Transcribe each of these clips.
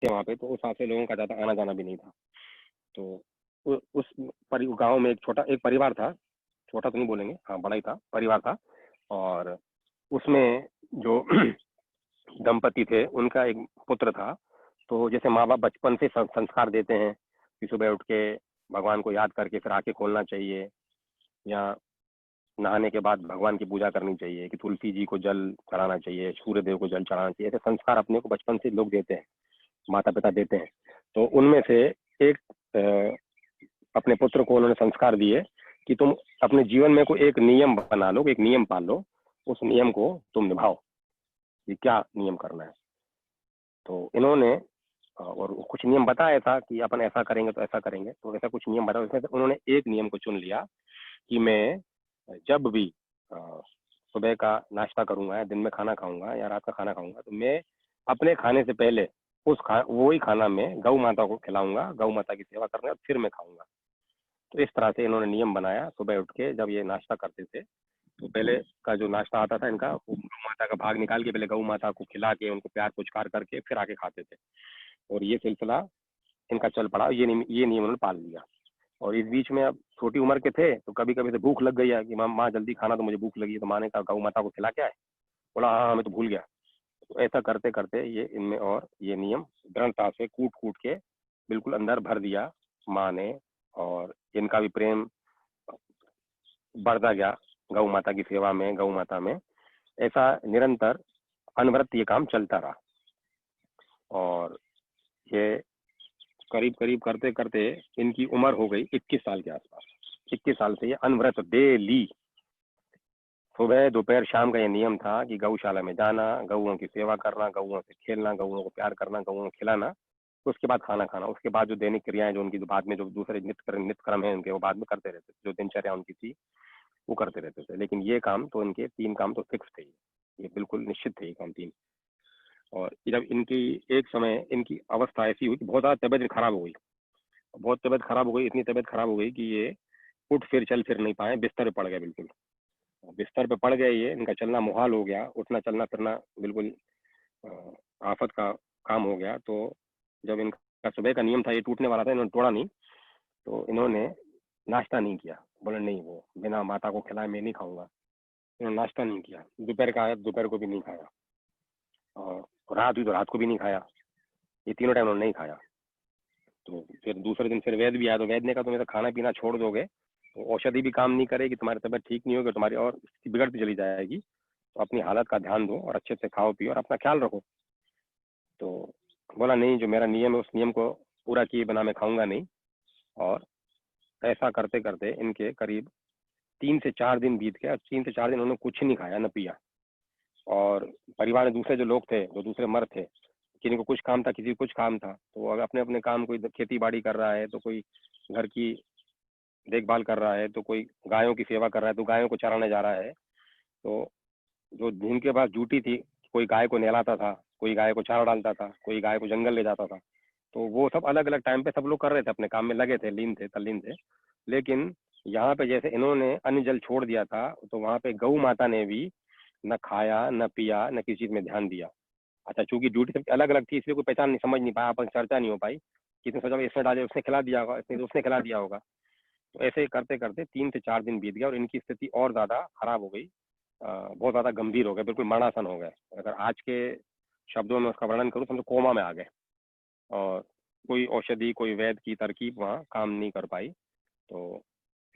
थे वहाँ पे, तो उस हिसाब से लोगों का ज़्यादा आना-जाना भी नहीं था। तो उस गाँव में एक परिवार था, छोटा तो नहीं बोलेंगे, हाँ, बड़ा ही था, परिवार था। और उसमें जो दंपति थे, उनका एक पुत्र था। तो जैसे माँ-बाप बचपन से संस्कार देते हैं कि सुबह उठ के भगवान को याद करके फिर आँखें खोलना चाहिए, या नहाने के बाद भगवान की पूजा करनी चाहिए, कि तुलसी जी को जल चढ़ाना चाहिए, सूर्य देव को जल चढ़ाना चाहिए। ऐसे संस्कार अपने को बचपन से लोग देते हैं, माता-पिता देते हैं। तो उनमें से एक अपने पुत्र को उन्होंने संस्कार दिए कि तुम अपने जीवन में कोई एक नियम बना लो, एक नियम पाल लो, उस नियम को तुम निभाओ। कि क्या नियम करना है। तो इन्होंने और कुछ नियम बताया था कि अपन ऐसा करेंगे तो ऐसा करेंगे, तो ऐसा कुछ नियम बताया। उसमें से उन्होंने एक नियम को चुन लिया कि मैं जब भी सुबह का नाश्ता करूंगा, या दिन में खाना खाऊंगा, या रात का खाना खाऊंगा, तो मैं अपने खाने से पहले वही खाना मैं गौ माता को खिलाऊंगा, गौ माता की सेवा करना, फिर मैं खाऊंगा। तो इस तरह से इन्होंने नियम बनाया। सुबह उठ के जब ये नाश्ता करते थे, तो पहले का जो नाश्ता आता था इनका, वो गौ माता का भाग निकाल के पहले गौ माता को खिला के, उनको प्यार पुचकार करके फिर आके खाते थे। और ये सिलसिला इनका चल पड़ा, ये नियम उन्होंने पाल लिया। और इस बीच में अब छोटी उम्र के थे, तो कभी कभी तो भूख लग गई है कि माँ जल्दी खाना, तो मुझे भूख लगी है। तो माँ ने कहा गौ माता को खिला के आए। बोला हाँ हाँ, मैं तो भूल गया। तो ऐसा करते करते ये इनमें और ये नियम दृढ़ता से कूट कूट के बिल्कुल अंदर भर दिया माँ ने। और इनका भी प्रेम बढ़ता गया गौ माता की सेवा में, गौ माता में। ऐसा निरंतर अनवरत ये काम चलता रहा। और ये करीब करीब करते करते इनकी उम्र हो गई 21 साल के आसपास। 21 साल से ये अनवरत डेली सुबह दोपहर शाम का ये नियम था कि गौशाला में जाना, गौओं की सेवा करना, गौओं से खेलना, गौओं को प्यार करना, गौओं को खिलाना, उसके बाद खाना खाना। उसके बाद जो दैनिक क्रियाएं जो उनकी बाद में जो दूसरे नित्य क्रम है उनके, वो बाद में करते रहते थे। जो दिनचर्या उनकी थी वो करते रहते थे। लेकिन ये काम तो इनके 3 काम तो फिक्स थे, ये बिल्कुल निश्चित थे ये काम 3। और जब इनकी एक समय इनकी अवस्था ऐसी हुई कि बहुत ज़्यादा तबीयत खराब हो गई। बहुत तबीयत खराब हो गई, इतनी तबीयत खराब हो गई कि ये उठ फिर चल फिर नहीं पाए, बिस्तर पे पड़ गए बिल्कुल। बिस्तर पे पड़ गए, ये इनका चलना मुहाल हो गया, उठना चलना फिरना बिल्कुल आफत का काम हो गया। तो जब इनका सुबह का नियम था ये टूटने वाला था, इन्होंने तोड़ा नहीं। तो इन्होंने नाश्ता नहीं किया। बोले नहीं, वो बिना माता को खिलाए मैं नहीं खाऊंगा। इन्होंने नाश्ता नहीं किया। दोपहर का आया, दोपहर को भी नहीं खाया। और रात हुई तो रात को भी नहीं खाया। ये तीनों टाइम उन्होंने नहीं खाया। तो फिर दूसरे दिन फिर वैद्य भी आया। तो वैद्य ने कहा तुम ऐसा खाना पीना छोड़ दोगे तो औषधि भी काम नहीं करेगी, तुम्हारी तबीयत ठीक नहीं होगी, तुम्हारी और स्थिति बिगड़ती चली जाएगी। तो अपनी हालत का ध्यान दो और अच्छे से खाओ पियो और अपना ख्याल रखो। तो बोला नहीं, जो मेरा नियम है उस नियम को पूरा किए बिना मैं खाऊंगा नहीं। और ऐसा करते करते इनके करीब 3 से 4 दिन बीत गए। 3 से 4 दिन उन्होंने कुछ नहीं खाया न पिया। और परिवार में दूसरे जो लोग थे, जो दूसरे मर्द थे, किसी को कुछ काम था, किसी को कुछ काम था, तो अगर अपने अपने काम, कोई खेती बाड़ी कर रहा है, तो कोई घर की देखभाल कर रहा है, तो कोई गायों की सेवा कर रहा है, तो गायों को चराने जा रहा है। तो जो जिनके पास ड्यूटी थी, कोई गाय को नहलाता था, कोई गाय को चारा डालता था, कोई गाय को जंगल ले जाता था। तो वो सब अलग अलग टाइम पे सब लोग कर रहे थे, अपने काम में लगे थे, लीन थे, तल्लीन थे। लेकिन यहाँ पे जैसे इन्होंने अन्न जल छोड़ दिया था, तो वहाँ पे गौ माता ने भी न खाया, न पिया, न किसी चीज में ध्यान दिया। अच्छा, चूंकि ड्यूटी सबकी अलग अलग थी, इसलिए कोई पहचान नहीं, समझ नहीं पाया, अपन चर्चा नहीं हो पाई। किसने सोचा इसने डाले, उसने खिला दिया होगा, इसने उसने खिला दिया होगा। तो ऐसे ही करते करते 3 से 4 दिन बीत गया और इनकी स्थिति और ज्यादा खराब हो गई। बहुत ज्यादा गंभीर हो गए, बिल्कुल मरणासन हो गए। अगर आज के शब्दों में उसका वर्णन करूँ, समझो कोमा में आ गए। और कोई औषधि, कोई वैद्य की तरकीब वहाँ काम नहीं कर पाई। तो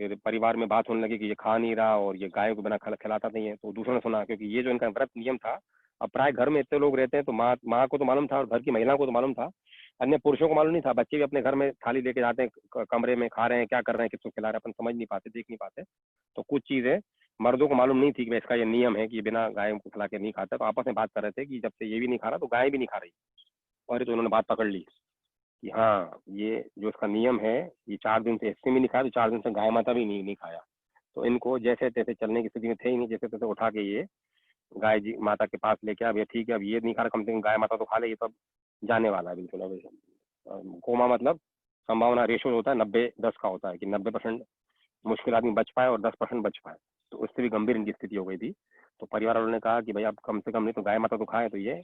फिर परिवार में बात होने लगी कि ये खा नहीं रहा और ये गाय को बिना खिलाता नहीं है। तो दूसरों ने सुना, क्योंकि ये जो इनका व्रत नियम था, अब प्राय घर में इतने लोग रहते हैं, तो माँ को तो मालूम था और घर की महिलाओं को तो मालूम था, अन्य पुरुषों को मालूम नहीं था। बच्चे भी अपने घर में थाली लेके जाते हैं, कमरे में खा रहे हैं, क्या कर रहे हैं, किसको खिला रहे हैं, अपन समझ नहीं पाते, देख नहीं पाते। तो कुछ चीजें मर्दों को मालूम नहीं थी कि भाई इसका ये नियम है कि ये बिना गाय को खिला के नहीं खाता। तो आपस में बात कर रहे थे कि जब से ये भी नहीं खा रहा तो गाय भी नहीं खा रही। और ये तो उन्होंने बात पकड़ ली कि हाँ, ये जो इसका नियम है, ये 4 दिन से इसने भी नहीं खाया, तो 4 दिन से गाय माता भी नहीं खाया। तो इनको जैसे तैसे चलने की स्थिति में थे ही नहीं, जैसे तैसे उठा के ये गाय जी माता के पास लेके, अब ये ठीक है, अब ये नहीं खा रहा, कम से कम गाय माता तो खा ले, ये तो अब जाने वाला है बिल्कुल। अब कोमा मतलब संभावना रेशो होता है 90-10 का होता है, कि 90% मुश्किल आदमी बच पाए और 10% बच पाए। तो उससे भी गंभीर इनकी स्थिति हो गई थी। तो परिवार वालों ने कहा कि भाई अब कम से कम नहीं तो गाय माता तो खाए। तो ये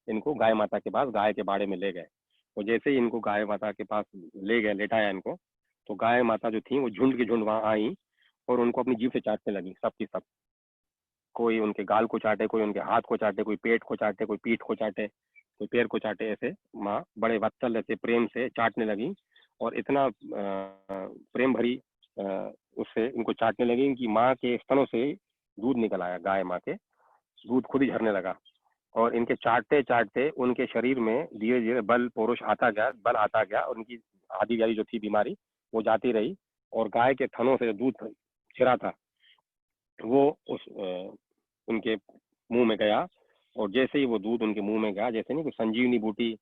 इनको गाय माता के पास गाय के बाड़े में ले गए। और जैसे ही इनको गाय माता के पास ले गए, लेटाया इनको, तो गाय माता जो थी वो झुंड के झुंड वहां आई और उनको अपनी जीभ से चाटने लगी, सब की सब। कोई उनके गाल को चाटे, कोई उनके हाथ को चाटे, कोई पेट को चाटे, कोई पीठ को चाटे, कोई पैर को चाटे। ऐसे माँ बड़े वात्सल्य से प्रेम से चाटने लगी और इतना प्रेम भरी उससे इनको चाटने लगी कि माँ के स्तनों से दूध निकल आया, गाय माँ के दूध खुद ही झरने लगा। और इनके चाटते चाटते उनके शरीर में धीरे धीरे बल पौरुष आता गया, बल आता गया, और उनकी आदि व्याधि जो थी बीमारी वो जाती रही। और गाय के थनों से दूध छिरा था वो उस उनके मुंह में गया। और जैसे ही वो दूध उनके मुंह में गया, जैसे नहीं कोई संजीवनी बूटी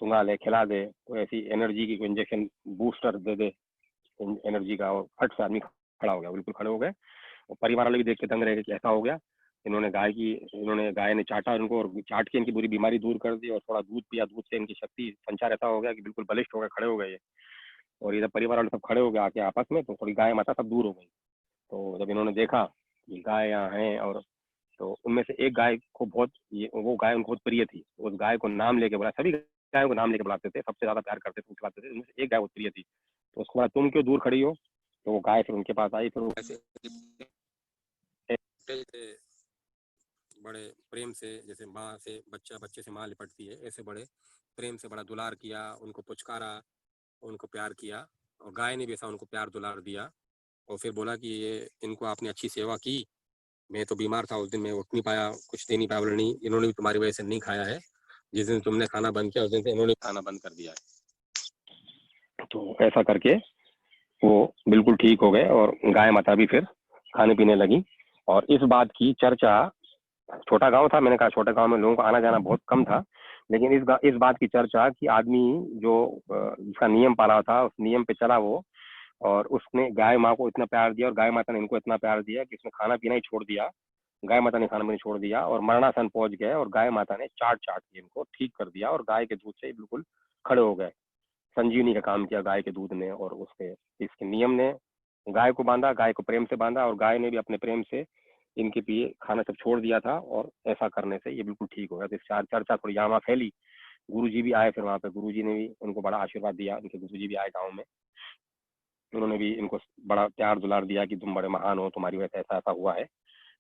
सुंघा ले, खिला दे, कोई ऐसी एनर्जी की कोई इंजेक्शन बूस्टर दे दे एनर्जी का, और फट से आदमी खड़ा हो गया, बिल्कुल खड़े हो गए। और परिवार वाले भी देख के दंग रहे कि ऐसा हो गया। इन्होंने गाय ने चाटा इनको और चाट के इनकी बुरी बीमारी दूर कर दी, और थोड़ा दूध पिया, दूध से इनकी शक्ति संचार ऐसा हो गया कि बिल्कुल बलिष्ठ हो गए, खड़े हो गए। और इधर परिवार वाले सब खड़े हो गए आके आपस में, तो थोड़ी गाय माता सब दूर हो गई। तो जब इन्होंने देखा कि गाय यहाँ है, और तो उनमें से एक गाय को वो गाय उनको बहुत प्रिय थी, उस गाय को नाम लेके बुला, सभी गायों को नाम लेके बुलाते थे, सबसे ज्यादा प्यार करते थे, बुलाते थे, उनमें से एक गाय बहुत प्रिय थी। तो उसको बोला तुम क्यों दूर खड़ी हो? तो वो गाय फिर उनके पास आई, फिर बड़े प्रेम से, जैसे माँ से बच्चा बच्चे से माँ लिपटती है, ऐसे बड़े प्रेम से बड़ा दुलार किया, उनको पुचकारा, उनको प्यार किया। और गाय ने भी ऐसा उनको प्यार दुलार दिया। और फिर बोला कि ये इनको आपने अच्छी सेवा की, मैं तो बीमार था उस दिन, मैं उठ नहीं पाया, कुछ दे नहीं पाया, बोले नहीं, इन्होंने भी तुम्हारी वजह से नहीं खाया है, जिस दिन तुमने खाना बंद किया उस दिन से इन्होंने खाना बंद कर दिया है। तो ऐसा करके वो बिल्कुल ठीक हो गए और गाय माता भी फिर खाने पीने लगी। और इस बात की चर्चा, छोटा गांव था, मैंने कहा छोटे गांव में लोगों का आना जाना बहुत कम था, लेकिन इस बात की चर्चा कि आदमी जो जिसका नियम पाला था उस नियम पे चला वो, और उसने गाय माँ को इतना प्यार दिया और गाय माता ने इनको इतना प्यार दिया कि उसने खाना पीना ही छोड़ दिया। गाय माता ने खाना पीना छोड़ दिया और मरणासन पहुंच गए, और गाय माता ने चाट चाट के इनको ठीक कर दिया और गाय के दूध से बिल्कुल खड़े हो गए। संजीवनी का काम किया गाय के दूध ने, और उसके इसके नियम ने गाय को बांधा, गाय को प्रेम से बांधा, और गाय ने भी अपने प्रेम से इनके पिए खाना सब छोड़ दिया था, और ऐसा करने से ये बिल्कुल ठीक हो गया। तो इस चर्चा थोड़ी यहाँ फैली। गुरुजी भी आए, फिर वहां पे गुरुजी ने भी उनको बड़ा आशीर्वाद दिया, उनके गुरुजी भी आए गाँव में, उन्होंने भी इनको बड़ा प्यार दुलार दिया कि तुम बड़े महान हो, तुम्हारी वजह से ऐसा ऐसा हुआ है।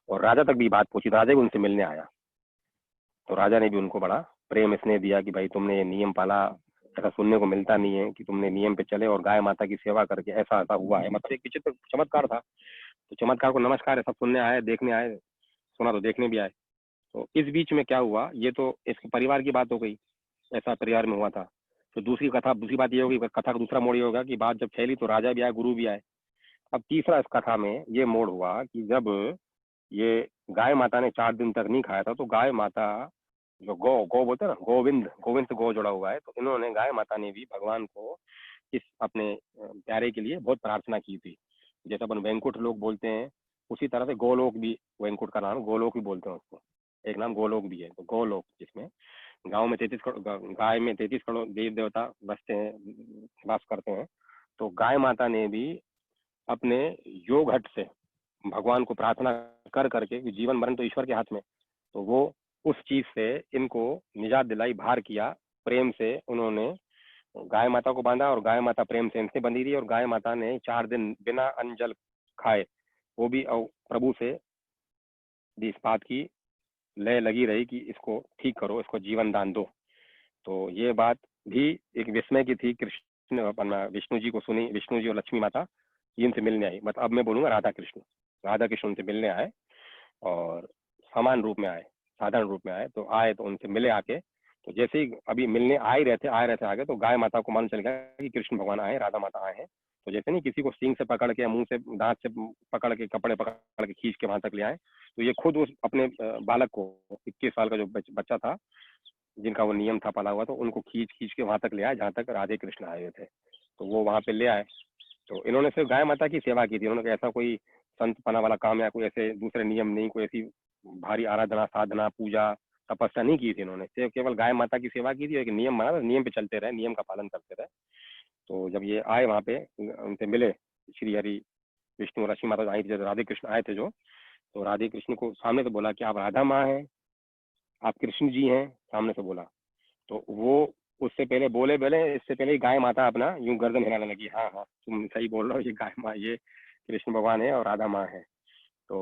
और राजा तक भी बात पहुंची, राजा भी उनसे मिलने आया, तो राजा ने भी उनको बड़ा प्रेम स्नेह दिया कि भाई तुमने ये नियम पाला, ऐसा सुनने को मिलता नहीं है कि तुमने नियम पे चले और गाय माता की सेवा करके ऐसा ऐसा हुआ है। मतलब एक विचित्र चमत्कार था। तो चमत्कार को नमस्कार है, सब सुनने आए, देखने आए, सुना तो देखने भी आए। तो इस बीच में क्या हुआ, ये तो इसके परिवार की बात हो गई, ऐसा परिवार में हुआ था। तो दूसरी बात ये होगी, कथा का दूसरा मोड़ ये होगा कि बात जब फैली तो राजा भी आए, गुरु भी आए। अब तीसरा इस कथा में ये मोड़ हुआ कि जब ये गाय माता ने 4 दिन तक नहीं खाया था, तो गाय माता जो गौ गौ बोलते हैं ना, गोविंद से गौ जुड़ा हुआ है, तो इन्होंने गाय माता ने भी भगवान को इस अपने प्यारे के लिए बहुत प्रार्थना की थी। जैसे अपन वैंकुट लोग बोलते हैं, उसी तरह से गोलोक भी, वैंकुट का नाम गोलोक भी बोलते हैं उसको, एक नाम गोलोक भी है। तो गोलोक जिसमें गांव में 33 करोड़, गाय में 33 करोड़ देव देवता बसते हैं, वास करते हैं। तो गाय माता ने भी अपने योग हट से भगवान को प्रार्थना कर करके, जीवन मरण तो ईश्वर के हाथ में, तो वो उस चीज से इनको निजात दिलाई, भार किया। प्रेम से उन्होंने गाय माता को बांधा और गाय माता प्रेम से इनसे बंधी रही, और गाय माता ने 4 दिन बिना अन्न जल खाए वो भी प्रभु से इस बात की लय लगी रही कि इसको ठीक करो, इसको जीवन दान दो। तो ये बात भी एक विस्मय की थी। कृष्ण अपना विष्णु जी को सुनी, विष्णु जी और लक्ष्मी माता इनसे मिलने आई, मतलब अब मैं बोलूंगा राधा कृष्ण उनसे मिलने आए, और समान रूप में आए, साधारण रूप में आए। तो आए तो उनसे मिले आके, तो जैसे ही अभी मिलने आ रहे थे आगे, तो गाय माता को मालूम चल गया कि कृष्ण भगवान आए, राधा माता आए हैं। तो जैसे नहीं किसी को सींग से पकड़ के, मुंह से, दांत से पकड़ के, कपड़े पकड़ के खींच के वहां तक ले आए, तो ये खुद उस अपने बालक को, 21 साल का जो बच्चा था जिनका वो नियम था पाला हुआ, तो उनको खींच खींच के वहां तक ले आए जहाँ तक राधे कृष्ण आए हुए थे। तो वो वहां पे ले आए। तो इन्होंने सिर्फ गाय माता की सेवा की थी, उन्होंने ऐसा कोई संत पना वाला काम या कोई ऐसे दूसरे नियम नहीं, कोई ऐसी भारी आराधना, साधना, पूजा, तपस्या नहीं की थी। इन्होंने सिर्फ केवल गाय माता की सेवा की थी, एक नियम बना था, नियम पे चलते रहे, नियम का पालन करते रहे। तो जब ये आए वहां पे, उनसे मिले श्री हरि विष्णु और लक्ष्मी माता आई थी, जब राधे कृष्ण आए थे जो, तो राधे कृष्ण को सामने से बोला कि आप राधा माँ हैं, आप कृष्ण जी हैं, सामने से बोला। तो वो उससे पहले बोले बोले इससे पहले ही गाय माता अपना यूं गर्दन हिलाने लगी, हाँ हाँ तुम सही बोल रहे हो, ये गाय माँ, ये कृष्ण भगवान है और राधा माँ है। तो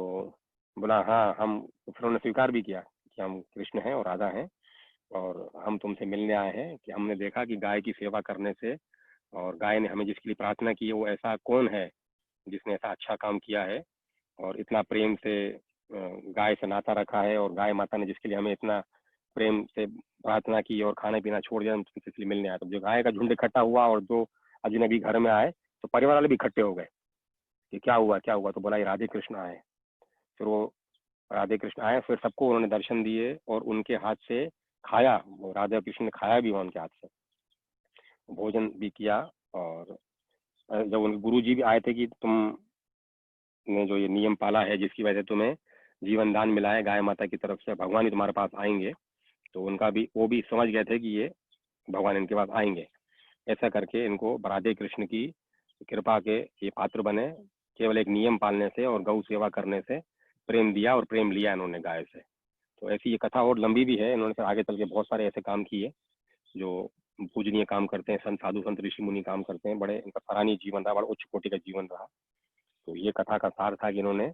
बोला हाँ हम, फिर उन्होंने स्वीकार भी किया कि हम कृष्ण हैं और राधा हैं, और हम तुमसे मिलने आए हैं कि हमने देखा कि गाय की सेवा करने से, और गाय ने हमें जिसके लिए प्रार्थना की है वो ऐसा कौन है जिसने ऐसा अच्छा काम किया है और इतना प्रेम से गाय से नाता रखा है, और गाय माता ने जिसके लिए हमें इतना प्रेम से प्रार्थना की और खाना पीना छोड़ दिया, हम तुमसे इसलिए मिलने आए। तो जो गाय का झुंड इकट्ठा हुआ और जो अजनबी घर में आए तो परिवार वाले भी इकट्ठे हो गए कि क्या हुआ क्या हुआ, तो बोला ये राधे कृष्ण आए। फिर वो राधे कृष्ण आए, फिर सबको उन्होंने दर्शन दिए और उनके हाथ से खाया, वो राधा कृष्ण ने खाया भी उनके हाथ से, भोजन भी किया। और जब उनके गुरु जी भी आए थे कि तुमने जो ये नियम पाला है जिसकी वजह से तुम्हें जीवन दान मिला है गाय माता की तरफ से, भगवान ही तुम्हारे पास आएंगे, तो उनका भी वो भी समझ गए थे कि ये भगवान इनके पास आएंगे। ऐसा करके इनको राधे कृष्ण की कृपा के ये पात्र बने, केवल एक नियम पालने से और गौ सेवा करने से प्रेम दिया और प्रेम लिया इन्होंने गाय से। तो ऐसी ये कथा और लंबी भी है, इन्होंने फिर आगे चल के बहुत सारे ऐसे काम किए जो पूजनीय काम करते हैं, संत साधु संत ऋषि मुनि काम करते हैं, बड़े इनका सराहनीय जीवन रहा, बड़ा उच्च कोटि का जीवन रहा। तो ये कथा का सार था कि इन्होंने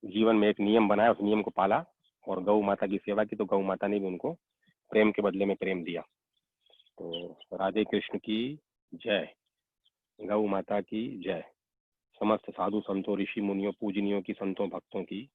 जीवन में एक नियम बनाया, उस नियम को पाला और गौ माता की सेवा की, तो गौ माता ने भी उनको प्रेम के बदले में प्रेम दिया। तो राधे कृष्ण की जय, गौ माता की जय, समस्त साधु संतों ऋषि मुनियों पूजनियों की, संतों भक्तों की